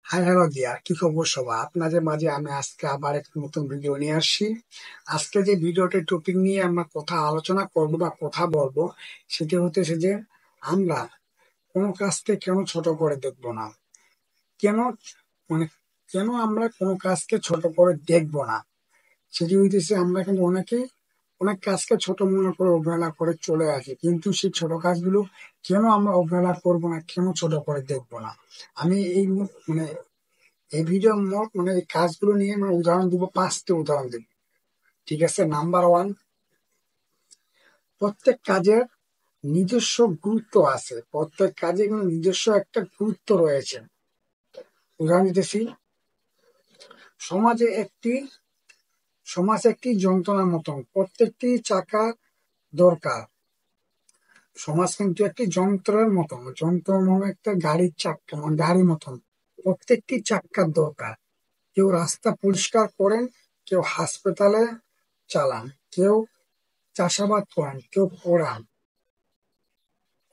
Hi hello দিয়া, কি খবর সবার? আপনাদের মাঝে আমি আজকে আবার একটা নতুন ভিডিও নিয়ে আসছি। আজকে যে ভিডিওটির টপিক নিয়ে আমরা কথা আলোচনা করব বা কথা বলবো, সেটি হতেছে যে আমরা কোনো কাজকে কেন ছোট করে দেখবো না। কেন, মানে কেন আমরা কোনো কাজকে ছোট করে দেখবো না, সেটি হইতেছে আমরা কিন্তু অনেকেই অনেক কাজকে ছোট মনে করে অবহেলা করে চলে আসি, কিন্তু সেই ছোট কাজগুলো কেন আমরা অবহেলা করবো না, কেন ছোট করে দেখবো না। আমি মানে এই ভিডিও মোট এই কাজগুলো নিয়ে উদাহরণ দিব, 5টি উদাহরণ দিব। ঠিক আছে, নাম্বার ওয়ান, প্রত্যেক কাজের নিজস্ব গুরুত্ব আছে, প্রত্যেক কাজে কিন্তু নিজস্ব একটা গুরুত্ব রয়েছে। উদাহরণ দিতেছি, সমাজে একটি সমাজ একটি যন্ত্রণার মতন, প্রত্যেকটি চাকা দরকার। সমাজ কিন্তু একটি যন্ত্রের মতন, যন্ত্র মানে একটা গাড়ির চাক্কা, মানে গাড়ির মতন, প্রত্যেকটি চাক্কার দরকার। কেউ রাস্তা পরিষ্কার করেন, কেউ হাসপাতালে চালান, কেউ চাষাবাদ করেন, কেউ পড়ান।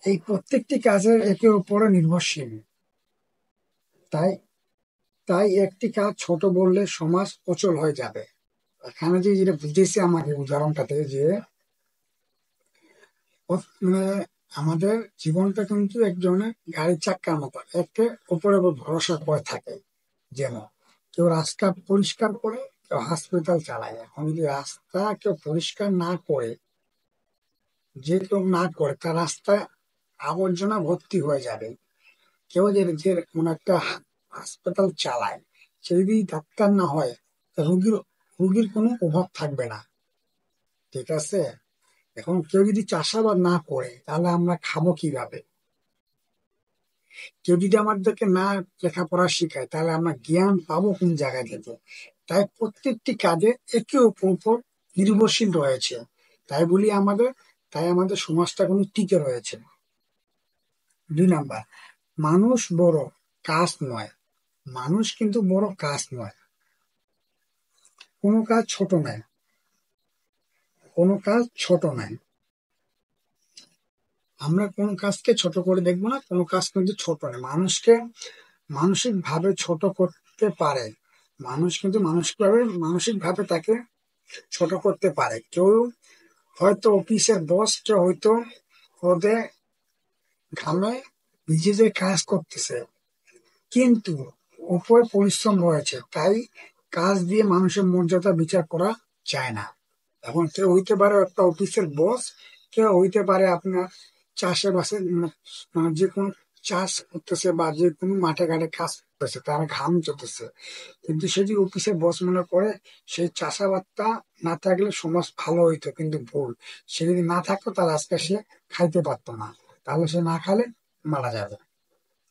এই প্রত্যেকটি কাজের একে অপরে নির্ভরশীল। তাই তাই একটি কাজ ছোট বললে সমাজ অচল হয়ে যাবে। এখানে যে যেটা বুঝেছি আমাকে উদাহরণটাতে, যে মানে আমাদের জীবনটা কিন্তু একজনের গাড়ির চাক্কার মতো, একে উপরে ভরসা করে থাকে। যেমন কেউ রাস্তা পরিষ্কার করে, কেউ হাসপাতাল চালায়। এখন যদি রাস্তা কেউ পরিষ্কার না করে, যে কেউ না করে, তার রাস্তায় আবর্জনা ভর্তি হয়ে যাবে। কেউ যে যে কোনো একটা হাসপাতাল চালায়, সে যদি ডাক্তার না হয়, তা রুগীর কোনো অভাব থাকবে না। ঠিক আছে, এখন কেউ যদি চাষাবাদ না করে, তাহলে আমরা খাবো কিভাবে? কেউ যদি আমাদেরকে না লেখাপড়া শিখায়, তাহলে আমরা জ্ঞান পাবো কোন জায়গা থেকে? তাই প্রত্যেকটি কাজে একে অপর উপর নির্ভরশীল রয়েছে। তাই বলি আমাদের সমাজটা কিন্তু টিকে রয়েছে। 2 নাম্বার, মানুষ বড়, কাজ নয়। মানুষ কিন্তু বড়, কাজ নয়। কোনো কাজ ছোট নয়, কোনো কাজ ছোট নয়। আমরা কোন কাজকে ছোট করে দেখবো না, কোনো কাজ কিন্তু ছোট নয়। মানুষকে মানসিক ভাবে ছোট করতে পারে, মানুষ কিন্তু মানসিক ভাবে তাকে ছোট করতে পারে। কেউ হয়তো অফিসের বস, কেউ হয়তো রোদে ঘামে ভিজে যে কাজ করতেছে, কিন্তু উপরে পরিশ্রম রয়েছে। তাই কাজ দিয়ে মানুষের মর্যাদা বিচার করা যায় না। এখন কেউ হইতে পারে একটা অফিসের বস, কেউ হইতে পারে আপনার চাষাবাসে, যে কোনো চাষ করতেছে বা যে কোনো মাঠে ঘাটে কাজ করতেছে, তার ঘাম চলতেছে, কিন্তু সে যদি অফিসের বস মনে করে সেই চাষাবাদটা না থাকলে সমাজ ভালো হইতো, কিন্তু ভুল। সে যদি না থাকতো, তাহলে আজকে সে খাইতে পারতো না, তাহলে সে না খালে মারা যাবে।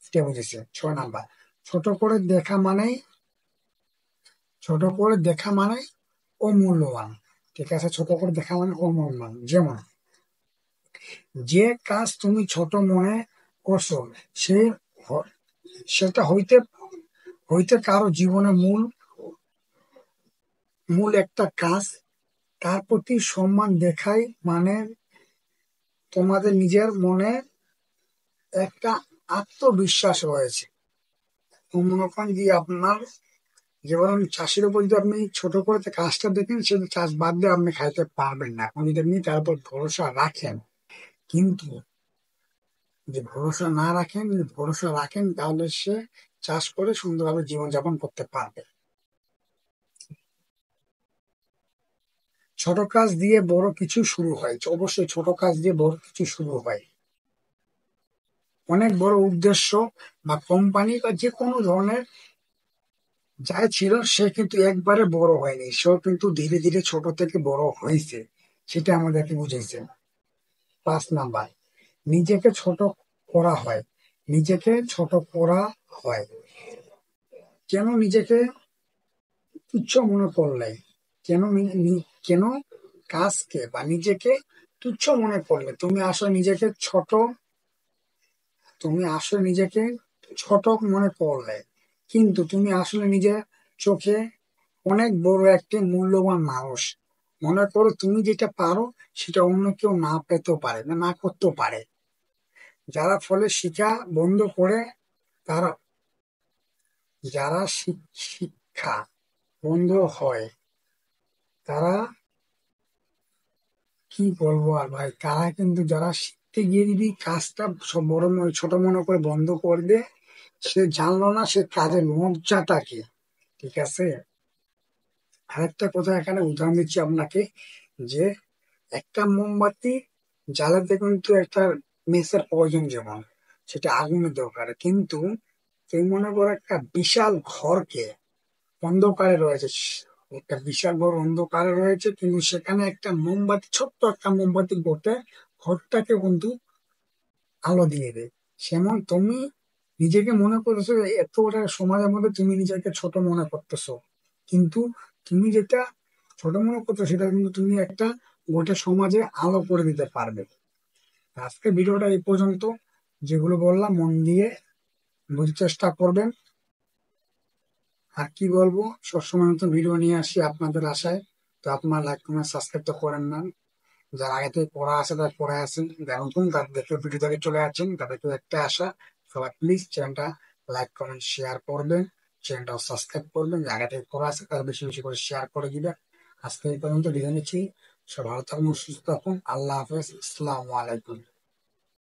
এটা বুঝেছে। 6 নাম্বার, ছোট করে দেখা মানেই ছোট করে দেখা মানেই অমূল্যবান। ঠিক আছে, ছোট করে দেখা মানে অমূল্যবান। যেমন যে কাজ তুমি ছোট মনে করছো, সে হ- সেটা হইতে হইতে কারো জীবনে মূল মূল একটা কাজ। তার প্রতি সম্মান দেখাই মানে তোমাদের নিজের মনে একটা আত্মবিশ্বাস রয়েছে। তো মনে করেন যে আপনার, যেমন চাষের উপর যদি আপনি ছোট করে কাজটা দেখেন, সে চাষ বাদ দিয়ে আপনি খাইতে পারবেন না। এখন যদি আপনি তার উপর ভরসা রাখেন, কিন্তু যদি ভরসা না রাখেন, যদি ভরসা রাখেন, তাহলে সে চাষ করে সুন্দরভাবে জীবনযাপন করতে পারবে। ছোট কাজ দিয়ে বড় কিছু শুরু হয়, অবশ্যই ছোট কাজ দিয়ে বড় কিছু শুরু হয়। অনেক বড় উদ্দেশ্য বা কোম্পানি বা যে কোনো ধরনের যাই ছিল, সে কিন্তু একবারে বড় হয়নি, সেও কিন্তু ধীরে ধীরে ছোট থেকে বড় হয়েছে। সেটা আমাদেরকে বুঝেছে। 5 নাম্বার, নিজেকে ছোট করা হয়। নিজেকে ছোট করা হয় কেন? নিজেকে তুচ্ছ মনে করলে, কেন কেন কাজকে বা নিজেকে তুচ্ছ মনে করলে তুমি আসলে নিজেকে ছোট মনে করলে, কিন্তু তুমি আসলে নিজের চোখে অনেক বড় একটি মূল্যবান মানুষ। মনে করো তুমি যেটা পারো, সেটা অন্য কেউ না পেতেও পারে না, না করতেও পারে। যারা ফলে শিখা বন্ধ করে, তারা যারা শিক্ষা বন্ধ হয়, তারা কি বলবো আর ভাই, তারা কিন্তু যারা শিখতে গিয়ে যদি কাজটা সব ছোট মনে করে বন্ধ করে দেয়, সে জানলো না সে কাজের লজ্জাটা কি। ঠিক আছে, আরেকটা কথা এখানে উদাহরণ দিচ্ছি আপনাকে, যে একটা মোমবাতি জ্বালাতে কিন্তু একটা মেসের প্রয়োজন, যেমন সেটা আগুনের দরকার, কিন্তু তুই মনে করো একটা বিশাল ঘরকে অন্ধকারে রয়েছে, একটা বিশাল বড় অন্ধকারে রয়েছে, কিন্তু সেখানে একটা মোমবাতি, ছোট্ট একটা মোমবাতি গোটে ঘরটাকে কিন্তু আলো দিয়ে দেয়। যেমন তুমি নিজেকে মনে করতেছো এত বড় সমাজের মধ্যে, তুমি নিজেকে ছোট মনে করতেছো, কিন্তু তুমি যেটা ছোট মনে করছো সেটা কিন্তু তুমি একটা গোটা সমাজে আলো করে দিতে পারবে। আজকে ভিডিওটা এই পর্যন্ত, যেগুলো বললাম মন দিয়ে বুঝতে চেষ্টা করবেন। আর কি বলবো, সবসময় মতো ভিডিও নিয়ে আসি আপনাদের আশায়। তো আপনার লাইক কমেন্ট সাবস্ক্রাইব তো করেন না, যারা আগে থেকে পড়া আছে তারা পড়ে আছেন, যারা নতুন তাদের দেখে ভিডিও থেকে চলে আছেন, তাদেরকে একটা আশা, সবাই প্লিজ চ্যানেলটা লাইক কমেন্ট শেয়ার করবেন, চ্যানেলটাও সাবস্ক্রাইব করবেন, যে আগে থেকে পড়া আছে তারা বেশি বেশি করে শেয়ার করে দিবেন। আজকে এই পর্যন্ত বিদায় নিচ্ছি, সব ভালো থাকুন, সুস্থ থাকুন, আল্লাহ হাফেজ, আসসালামু আলাইকুম।